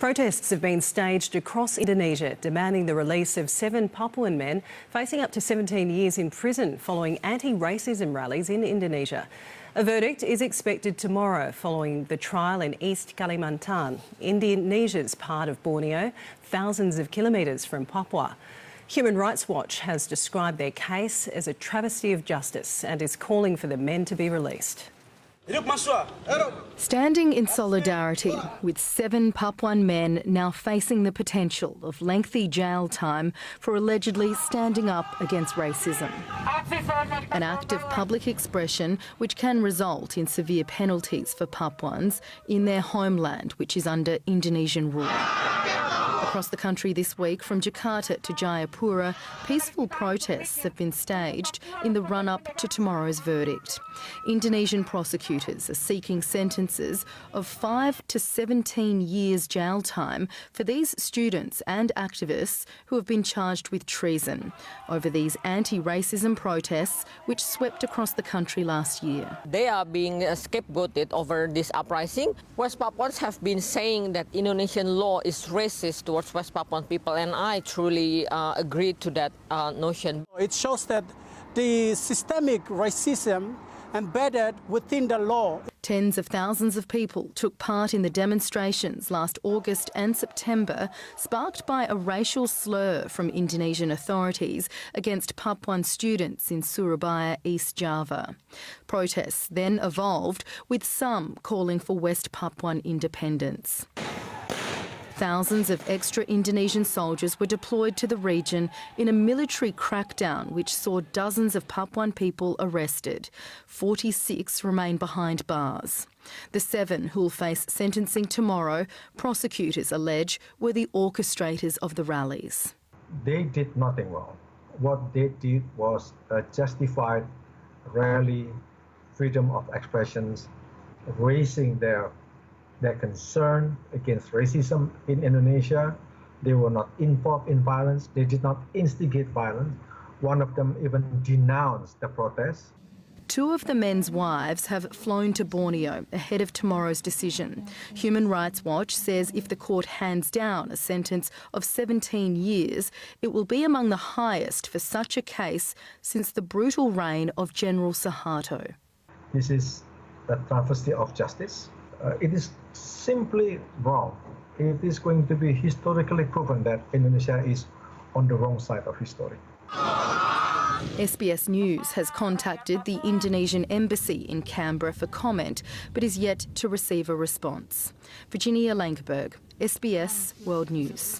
Protests have been staged across Indonesia demanding the release of 7 Papuan men facing up to 17 years in prison following anti-racism rallies in Indonesia. A verdict is expected tomorrow following the trial in East Kalimantan, Indonesia's part of Borneo, thousands of kilometres from Papua. Human Rights Watch has described their case as a travesty of justice and is calling for the men to be released. Standing in solidarity with 7 Papuan men now facing the potential of lengthy jail time for allegedly standing up against racism. An act of public expression which can result in severe penalties for Papuans in their homeland, which is under Indonesian rule. Across the country this week, from Jakarta to Jayapura, peaceful protests have been staged in the run-up to tomorrow's verdict. Indonesian prosecutors are seeking sentences of 5 to 17 years jail time for these students and activists who have been charged with treason over these anti-racism protests which swept across the country last year. They are being scapegoated over this uprising. West Papuans have been saying that Indonesian law is racist towards West Papuan people, and I truly agree to that notion. It shows that the systemic racism embedded within the law. Tens of thousands of people took part in the demonstrations last August and September, sparked by a racial slur from Indonesian authorities against Papuan students in Surabaya, East Java. Protests then evolved, with some calling for West Papuan independence. Thousands of extra Indonesian soldiers were deployed to the region in a military crackdown which saw dozens of Papuan people arrested. 46 remain behind bars. The 7 who will face sentencing tomorrow, prosecutors allege, were the orchestrators of the rallies. They did nothing wrong. What they did was justified rally, freedom of expressions, raising their concern against racism in Indonesia. They were not involved in violence. They did not instigate violence. One of them even denounced the protests. 2 of the men's wives have flown to Borneo ahead of tomorrow's decision. Human Rights Watch says if the court hands down a sentence of 17 years, it will be among the highest for such a case since the brutal reign of General Suharto. This is a travesty of justice. It is simply wrong. It is going to be historically proven that Indonesia is on the wrong side of history. SBS News has contacted the Indonesian embassy in Canberra for comment, but is yet to receive a response. Virginia Langeberg, SBS World News.